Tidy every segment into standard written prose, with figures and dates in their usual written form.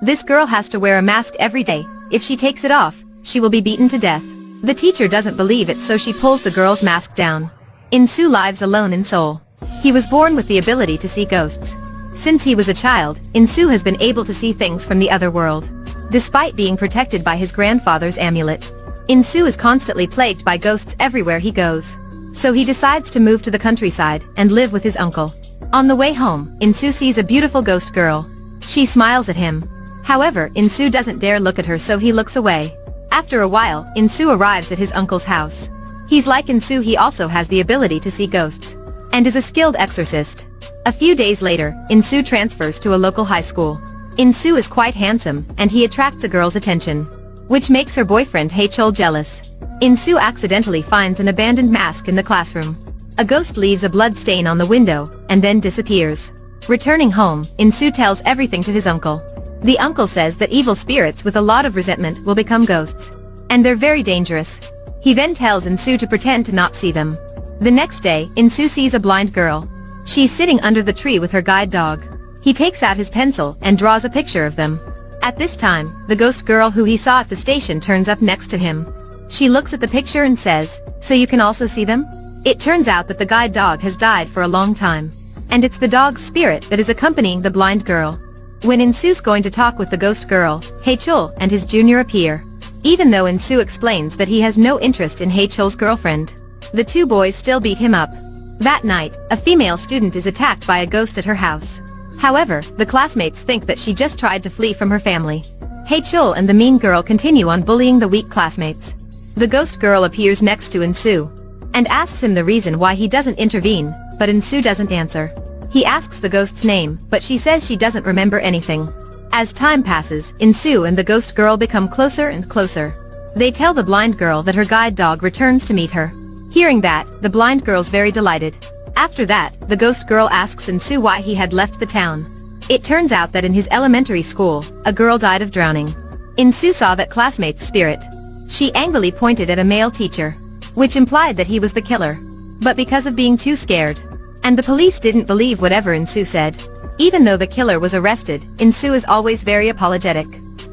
This girl has to wear a mask every day. If she takes it off, she will be beaten to death. The teacher doesn't believe it, so she pulls the girl's mask down. Insoo lives alone in Seoul. He was born with the ability to see ghosts. Since he was a child, Insoo has been able to see things from the other world. Despite being protected by his grandfather's amulet, Insoo is constantly plagued by ghosts everywhere he goes. So he decides to move to the countryside and live with his uncle. On the way home, Insoo sees a beautiful ghost girl. She smiles at him. However, Insoo doesn't dare look at her, so he looks away. After a while, Insoo arrives at his uncle's house. He's like Insoo, he also has the ability to see ghosts, and is a skilled exorcist. A few days later, Insoo transfers to a local high school. Insoo is quite handsome, and he attracts a girl's attention, which makes her boyfriend 𝐂𝐄𝐒 jealous. Insoo accidentally finds an abandoned mask in the classroom. A ghost leaves a blood stain on the window, and then disappears. Returning home, Insoo tells everything to his uncle. The uncle says that evil spirits with a lot of resentment will become ghosts, and they're very dangerous. He then tells Insoo to pretend to not see them. The next day, Insoo sees a blind girl. She's sitting under the tree with her guide dog. He takes out his pencil and draws a picture of them. At this time, the ghost girl who he saw at the station turns up next to him. She looks at the picture and says, "So you can also see them?" It turns out that the guide dog has died for a long time, and it's the dog's spirit that is accompanying the blind girl. When Insoo's going to talk with the ghost girl, 𝐂𝐄𝐒 and his junior appear. Even though Insoo explains that he has no interest in 𝐂𝐄𝐒's girlfriend, the two boys still beat him up. That night, a female student is attacked by a ghost at her house. However, the classmates think that she just tried to flee from her family. 𝐂𝐄𝐒 and the mean girl continue on bullying the weak classmates. The ghost girl appears next to Insoo and asks him the reason why he doesn't intervene, but Insoo doesn't answer. He asks the ghost's name, but she says she doesn't remember anything. As time passes, Insoo and the ghost girl become closer and closer. They tell the blind girl that her guide dog returns to meet her. Hearing that, the blind girl's very delighted. After that, the ghost girl asks Insoo why he had left the town. It turns out that in his elementary school, a girl died of drowning. Insoo saw that classmate's spirit. She angrily pointed at a male teacher, which implied that he was the killer. But because of being too scared, and the police didn't believe whatever Insoo said, even though the killer was arrested, Insoo is always very apologetic.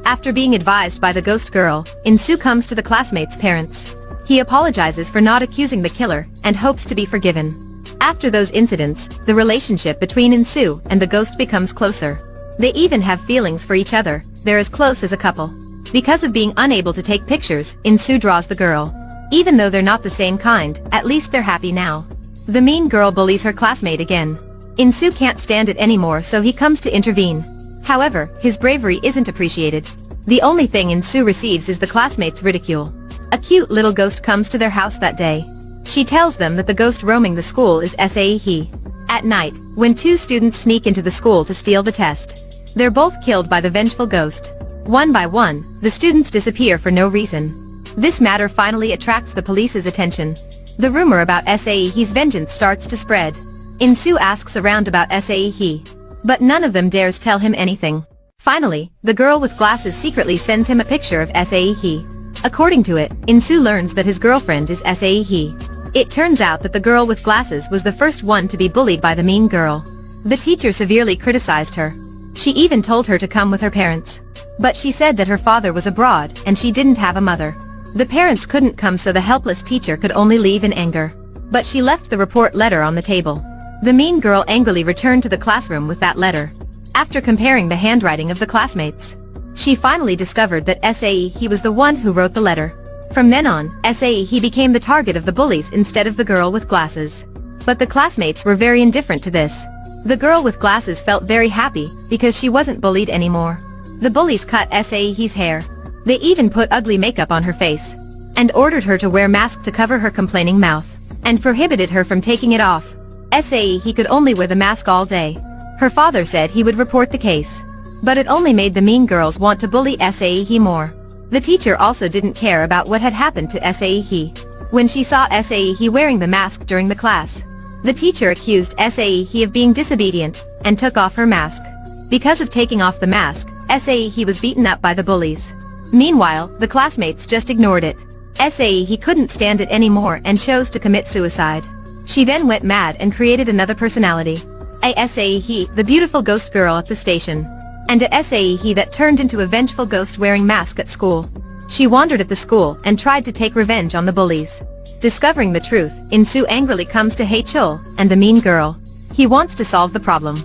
After being advised by the ghost girl, Insoo comes to the classmates' parents. He apologizes for not accusing the killer, and hopes to be forgiven. After those incidents, the relationship between Insoo and the ghost becomes closer. They even have feelings for each other. They're as close as a couple. Because of being unable to take pictures, Insoo draws the girl. Even though they're not the same kind, at least they're happy now. The mean girl bullies her classmate again. Insoo can't stand it anymore, so he comes to intervene. However, his bravery isn't appreciated. The only thing Insoo receives is the classmates' ridicule. A cute little ghost comes to their house that day. She tells them that the ghost roaming the school is 𝐂𝐄𝐒. At night, when two students sneak into the school to steal the test, they're both killed by the vengeful ghost. One by one, the students disappear for no reason. This matter finally attracts the police's attention. The rumor about 𝐂𝐄𝐒's vengeance starts to spread. Insoo asks around about 𝐂𝐄𝐒, but none of them dares tell him anything. Finally, the girl with glasses secretly sends him a picture of 𝐂𝐄𝐒. According to it, Insoo learns that his girlfriend is 𝐂𝐄𝐒. It turns out that the girl with glasses was the first one to be bullied by the mean girl. The teacher severely criticized her. She even told her to come with her parents. But she said that her father was abroad and she didn't have a mother. The parents couldn't come, so the helpless teacher could only leave in anger. But she left the report letter on the table. The mean girl angrily returned to the classroom with that letter. After comparing the handwriting of the classmates, she finally discovered that 𝐂𝐄𝐒 was the one who wrote the letter. From then on, 𝐂𝐄𝐒 became the target of the bullies instead of the girl with glasses. But the classmates were very indifferent to this. The girl with glasses felt very happy because she wasn't bullied anymore. The bullies cut 𝐂𝐄𝐒's hair. They even put ugly makeup on her face, and ordered her to wear mask to cover her complaining mouth, and prohibited her from taking it off. 𝐂𝐄𝐒 could only wear the mask all day. Her father said he would report the case, but it only made the mean girls want to bully 𝐂𝐄𝐒 more. The teacher also didn't care about what had happened to 𝐂𝐄𝐒. When she saw 𝐂𝐄𝐒 wearing the mask during the class, the teacher accused 𝐂𝐄𝐒 of being disobedient, and took off her mask. Because of taking off the mask, 𝐂𝐄𝐒 was beaten up by the bullies. Meanwhile, the classmates just ignored it. 𝐂𝐄𝐒 couldn't stand it anymore and chose to commit suicide. She then went mad and created another personality. 𝐂𝐄𝐒, the beautiful ghost girl at the station. and a 𝐂𝐄𝐒 that turned into a vengeful ghost wearing mask at school. She wandered at the school and tried to take revenge on the bullies. Discovering the truth, Insoo angrily comes to 𝐂𝐄𝐒 and the mean girl. He wants to solve the problem.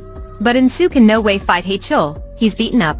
But Insoo can no way fight 𝐂𝐄𝐒, he's beaten up.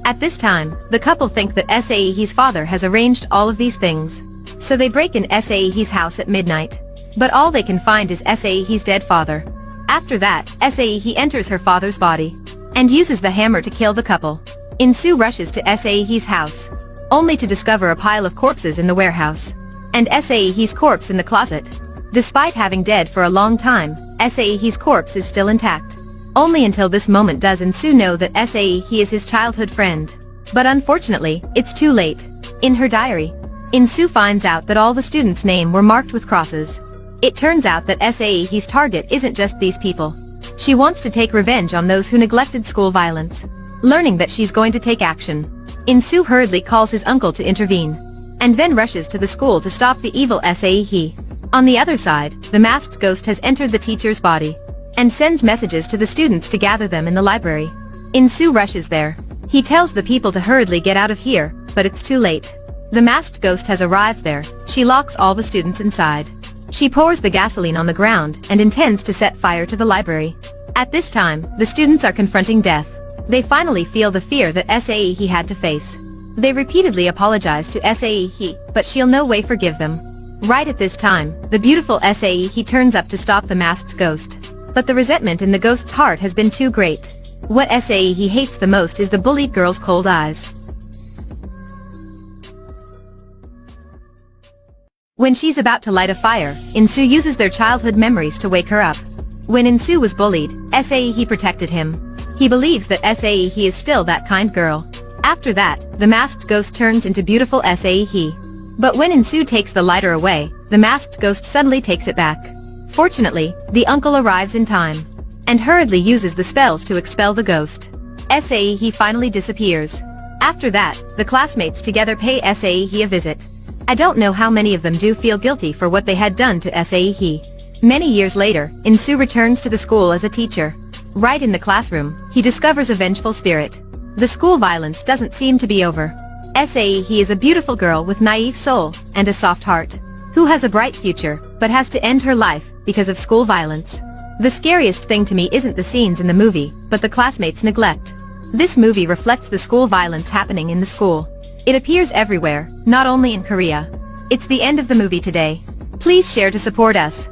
At this time, the couple think that 𝐂𝐄𝐒's father has arranged all of these things. So they break in 𝐂𝐄𝐒's house at midnight. But all they can find is 𝐂𝐄𝐒's dead father. After that, 𝐂𝐄𝐒 enters her father's body and uses the hammer to kill the couple. Insoo rushes to 𝐂𝐄𝐒's house, only to discover a pile of corpses in the warehouse, and 𝐂𝐄�E's corpse in the closet. Despite having dead for a long time, 𝐂𝐄�E's corpse is still intact. Only until this moment does Insoo know that 𝐂𝐄�E is his childhood friend. But unfortunately, it's too late. In her diary, Insoo finds out that all the students' names were marked with crosses. It turns out that 𝐂𝐄E's target isn't just these people. She wants to take revenge on those who neglected school violence. Learning that she's going to take action, Insoo hurriedly calls his uncle to intervene, and then rushes to the school to stop the evil 𝐂𝐄𝐒. On the other side, the masked ghost has entered the teacher's body, and sends messages to the students to gather them in the library. Insoo rushes there. He tells the people to hurriedly get out of here, but it's too late. The masked ghost has arrived there. She locks all the students inside. She pours the gasoline on the ground and intends to set fire to the library. At this time, the students are confronting death. They finally feel the fear that 𝐂𝐄𝐒 had to face. They repeatedly apologize to 𝐂𝐄𝐒, but she'll no way forgive them. Right at this time, the beautiful 𝐂𝐄𝐒 turns up to stop the masked ghost. But the resentment in the ghost's heart has been too great. What 𝐂𝐄𝐒 hates the most is the bullied girl's cold eyes. When she's about to light a fire, Insoo uses their childhood memories to wake her up. When Insoo was bullied, 𝐂𝐄𝐒 protected him. He believes that 𝐂𝐄𝐒 is still that kind girl. After that, the masked ghost turns into beautiful 𝐂𝐄𝐒. But when Insoo takes the lighter away, the masked ghost suddenly takes it back. Fortunately, the uncle arrives in time, and hurriedly uses the spells to expel the ghost. 𝐂𝐄𝐒 finally disappears. After that, the classmates together pay 𝐂𝐄𝐒 a visit. I don't know how many of them do feel guilty for what they had done to 𝐂𝐄𝐒. Many years later, Insoo returns to the school as a teacher. Right in the classroom, he discovers a vengeful spirit. The school violence doesn't seem to be over. 𝐂𝐄𝐒 is a beautiful girl with naive soul and a soft heart, who has a bright future, but has to end her life because of school violence. The scariest thing to me isn't the scenes in the movie, but the classmates' neglect. This movie reflects the school violence happening in the school. It appears everywhere, not only in Korea. It's the end of the movie today. Please share to support us.